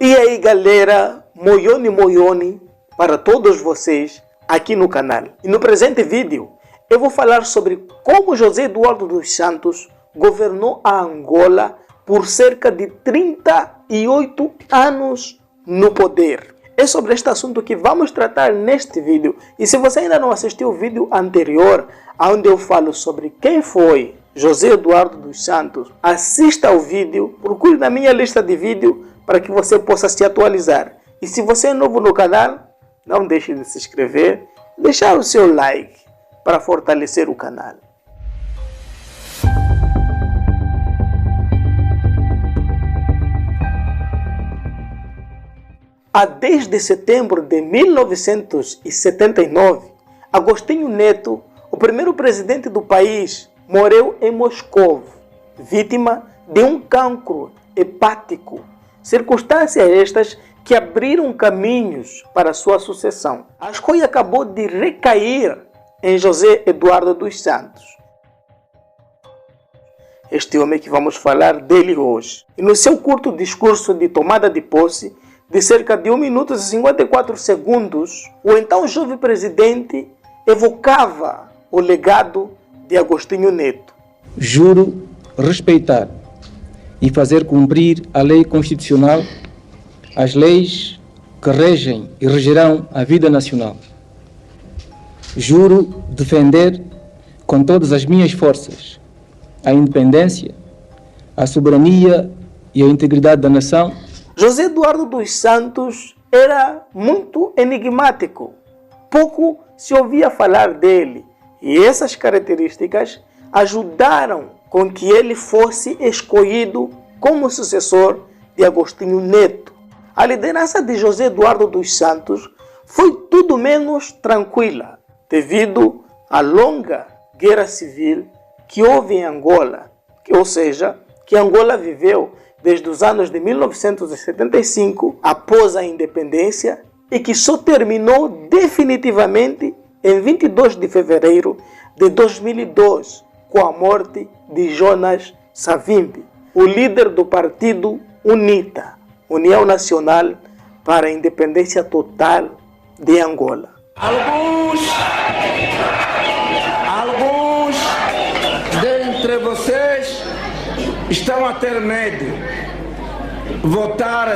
E aí galera, moione para todos vocês aqui no canal. E no presente vídeo eu vou falar sobre como José Eduardo dos Santos governou a Angola por cerca de 38 anos no poder. É sobre este assunto que vamos tratar neste vídeo. E se você ainda não assistiu o vídeo anterior, onde eu falo sobre quem foi José Eduardo dos Santos, assista ao vídeo, procure na minha lista de vídeo para que você possa se atualizar. E se você é novo no canal, não deixe de se inscrever, deixar o seu like para fortalecer o canal. A 10 de setembro de 1979, Agostinho Neto, o primeiro presidente do país, morreu em Moscou, vítima de um cancro hepático. Circunstâncias estas que abriram caminhos para sua sucessão. A escolha acabou de recair em José Eduardo dos Santos. Este homem que vamos falar dele hoje. E no seu curto discurso de tomada de posse, de cerca de 1 minuto e 54 segundos, o então jovem presidente evocava o legado de Agostinho Neto. Juro respeitar e fazer cumprir a lei constitucional, as leis que regem e regerão a vida nacional. Juro defender com todas as minhas forças a independência, a soberania e a integridade da nação. José Eduardo dos Santos era muito enigmático. Pouco se ouvia falar dele, e essas características ajudaram com que ele fosse escolhido como sucessor de Agostinho Neto. A liderança de José Eduardo dos Santos foi tudo menos tranquila, devido à longa guerra civil que houve em Angola, ou seja, que Angola viveu desde os anos de 1975, após a independência, e que só terminou definitivamente em 22 de fevereiro de 2002, com a morte de Jonas Savimbi, o líder do partido UNITA, União Nacional para a Independência Total de Angola. Alguns dentre vocês estão a ter medo de votar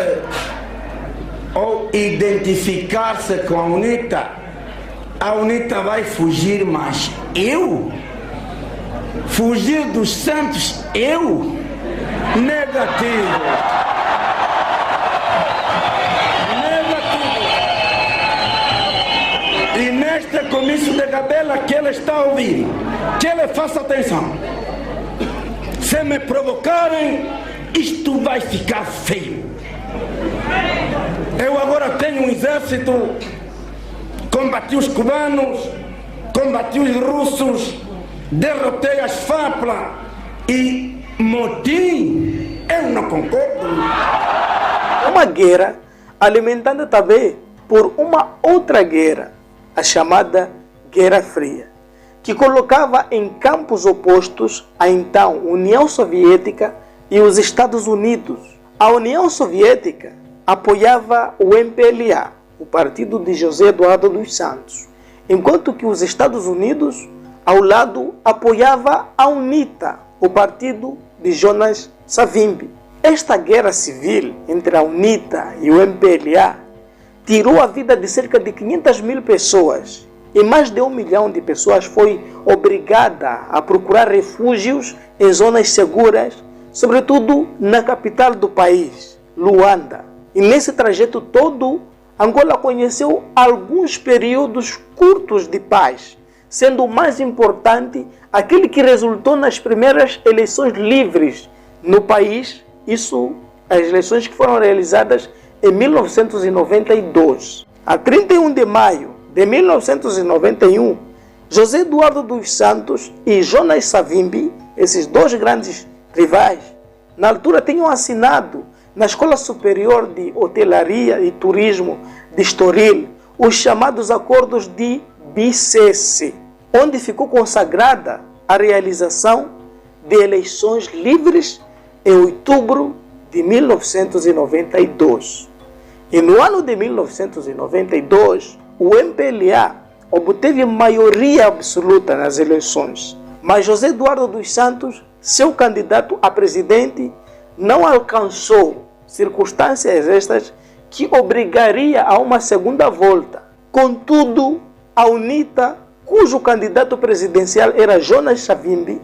ou identificar-se com a UNITA. A UNITA vai fugir, mas eu? Fugir dos Santos? Eu? Negativo. E neste comício de Gabela que ele está a ouvir, que ele faça atenção. Se me provocarem, isto vai ficar feio. Eu agora tenho um exército, combati os cubanos, combati os russos, derrotei as FAPLA e motim, eu não concordo. Uma guerra alimentada também por uma outra guerra, a chamada Guerra Fria, que colocava em campos opostos a então União Soviética e os Estados Unidos. A União Soviética apoiava o MPLA, o partido de José Eduardo dos Santos, enquanto que os Estados Unidos, ao lado, apoiava a UNITA, o partido de Jonas Savimbi. Esta guerra civil entre a UNITA e o MPLA tirou a vida de cerca de 500 mil pessoas, e mais de 1 milhão de pessoas foi obrigada a procurar refúgios em zonas seguras, sobretudo na capital do país, Luanda. E nesse trajeto todo, Angola conheceu alguns períodos curtos de paz, sendo o mais importante aquele que resultou nas primeiras eleições livres no país, isso, as eleições que foram realizadas em 1992. A 31 de maio de 1991, José Eduardo dos Santos e Jonas Savimbi, esses dois grandes rivais, na altura tinham assinado na Escola Superior de Hotelaria e Turismo de Estoril os chamados Acordos de Bicesse, onde ficou consagrada a realização de eleições livres em outubro de 1992. E no ano de 1992, o MPLA obteve maioria absoluta nas eleições, mas José Eduardo dos Santos, seu candidato a presidente, não alcançou circunstâncias estas que obrigaria a uma segunda volta. Contudo, a UNITA, cujo candidato presidencial era Jonas Savimbi,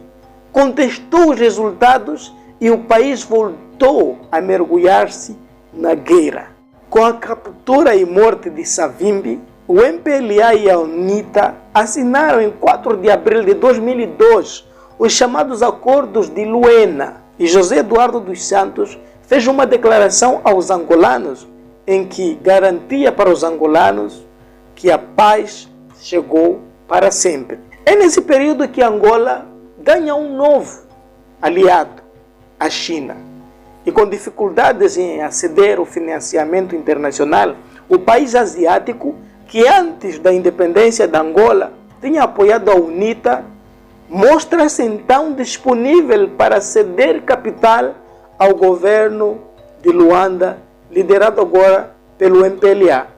contestou os resultados e o país voltou a mergulhar-se na guerra. Com a captura e morte de Savimbi, o MPLA e a UNITA assinaram em 4 de abril de 2002 os chamados Acordos de Luena, e José Eduardo dos Santos fez uma declaração aos angolanos em que garantia para os angolanos que a paz chegou para sempre. É nesse período que Angola ganha um novo aliado, a China. E com dificuldades em aceder ao financiamento internacional, o país asiático, que antes da independência da Angola tinha apoiado a UNITA, mostra-se então disponível para ceder capital ao governo de Luanda, liderado agora pelo MPLA,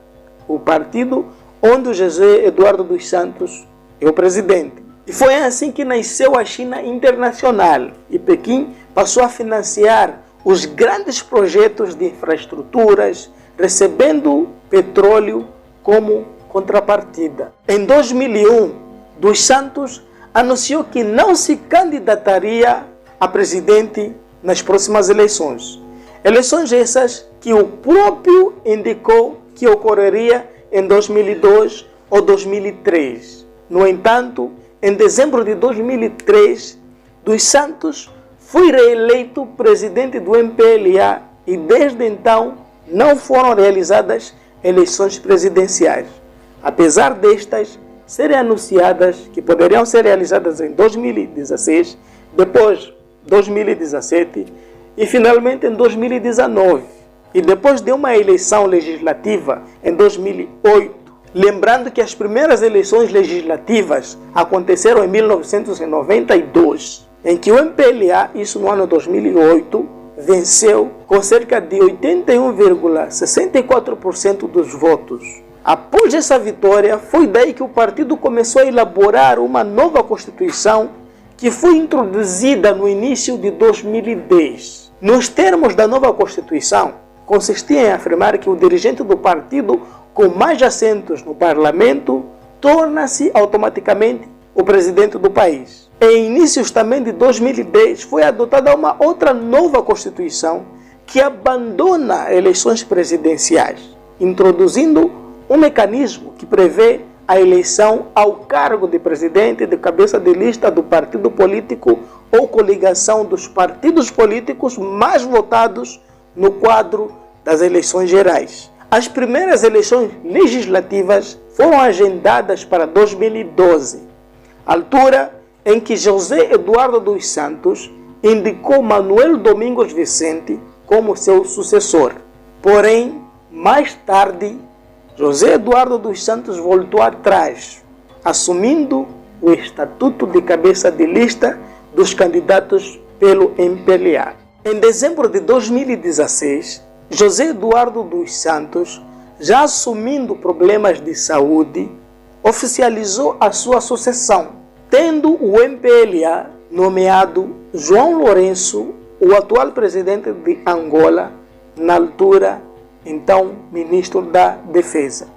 o partido onde o José Eduardo dos Santos é o presidente. E foi assim que nasceu a China Internacional, e Pequim passou a financiar os grandes projetos de infraestruturas, recebendo petróleo como contrapartida. Em 2001, Dos Santos anunciou que não se candidataria a presidente nas próximas eleições. Eleições essas que o próprio indicou que ocorreria em 2002 ou 2003. No entanto, em dezembro de 2003, Dos Santos foi reeleito presidente do MPLA e desde então não foram realizadas eleições presidenciais. Apesar destas serem anunciadas que poderiam ser realizadas em 2016, depois 2017 e finalmente em 2019. E depois de uma eleição legislativa em 2008, lembrando que as primeiras eleições legislativas aconteceram em 1992, em que o MPLA, isso no ano 2008, venceu com cerca de 81,64% dos votos. Após essa vitória, foi daí que o partido começou a elaborar uma nova Constituição que foi introduzida no início de 2010. Nos termos da nova Constituição, consistia em afirmar que o dirigente do partido com mais assentos no parlamento torna-se automaticamente o presidente do país. Em inícios também de 2010, foi adotada uma outra nova Constituição que abandona eleições presidenciais, introduzindo um mecanismo que prevê a eleição ao cargo de presidente de cabeça de lista do partido político ou coligação dos partidos políticos mais votados no quadro das eleições gerais. As primeiras eleições legislativas foram agendadas para 2012, altura em que José Eduardo dos Santos indicou Manuel Domingos Vicente como seu sucessor. Porém, mais tarde, José Eduardo dos Santos voltou atrás, assumindo o estatuto de cabeça de lista dos candidatos pelo MPLA. Em dezembro de 2016, José Eduardo dos Santos, já assumindo problemas de saúde, oficializou a sua sucessão, tendo o MPLA nomeado João Lourenço, o atual presidente de Angola, na altura, então, ministro da Defesa.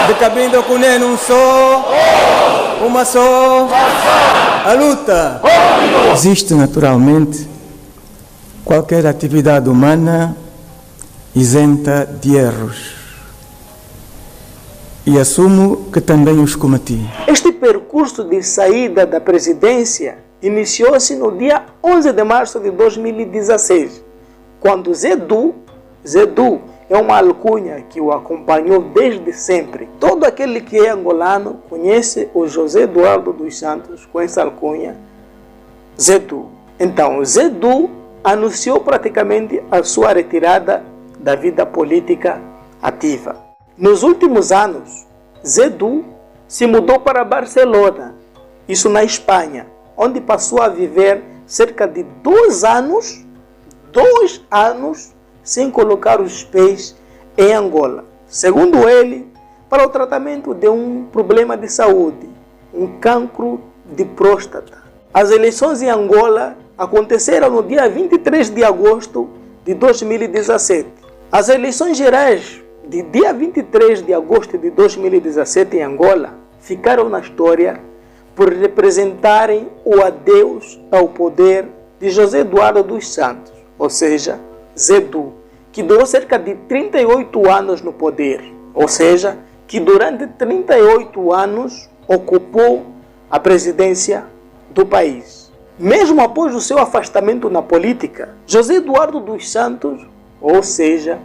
De Cabinda Cuneno um só, uma só, a luta. Existe naturalmente qualquer atividade humana isenta de erros. E assumo que também os cometi. Este percurso de saída da presidência iniciou-se no dia 11 de março de 2016, quando Zedu é uma alcunha que o acompanhou desde sempre. Todo aquele que é angolano conhece o José Eduardo dos Santos com essa alcunha, Zedu. Então, Zedu anunciou praticamente a sua retirada da vida política ativa. Nos últimos anos, Zedu se mudou para Barcelona, isso na Espanha, onde passou a viver cerca de 2 anos sem colocar os pés em Angola. Segundo ele, para o tratamento de um problema de saúde, um cancro de próstata. As eleições em Angola aconteceram no dia 23 de agosto de 2017. As eleições gerais de dia 23 de agosto de 2017 em Angola ficaram na história por representarem o adeus ao poder de José Eduardo dos Santos, ou seja, Zedu, que durou cerca de 38 anos no poder, ou seja, que durante 38 anos ocupou a presidência do país. Mesmo após o seu afastamento na política, José Eduardo dos Santos, ou seja,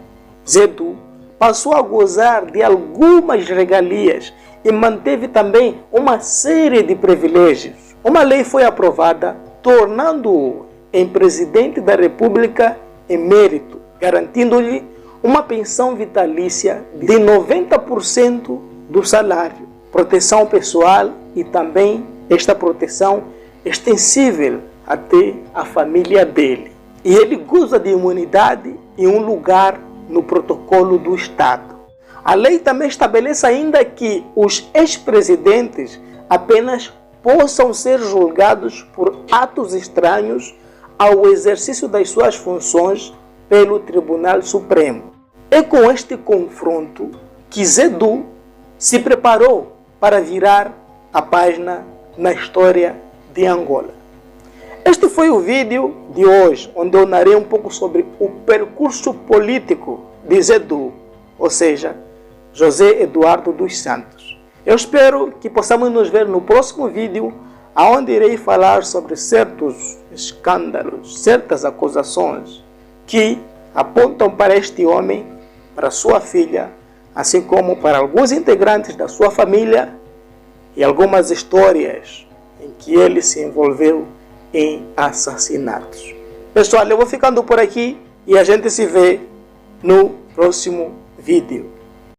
Zedu, passou a gozar de algumas regalias e manteve também uma série de privilégios. Uma lei foi aprovada, tornando-o em presidente da República emérito, garantindo-lhe uma pensão vitalícia de 90% do salário, proteção pessoal e também esta proteção extensível até a família dele. E ele goza de imunidade e um lugar no protocolo do Estado. A lei também estabelece ainda que os ex-presidentes apenas possam ser julgados por atos estranhos ao exercício das suas funções pelo Tribunal Supremo. É com este confronto que Zedu se preparou para virar a página na história de Angola. Este foi o vídeo de hoje, onde eu narrei um pouco sobre o percurso político de Zedu, ou seja, José Eduardo dos Santos. Eu espero que possamos nos ver no próximo vídeo, onde irei falar sobre certos escândalos, certas acusações que apontam para este homem, para sua filha, assim como para alguns integrantes da sua família e algumas histórias em que ele se envolveu em assassinatos. Pessoal, eu vou ficando por aqui e a gente se vê no próximo vídeo.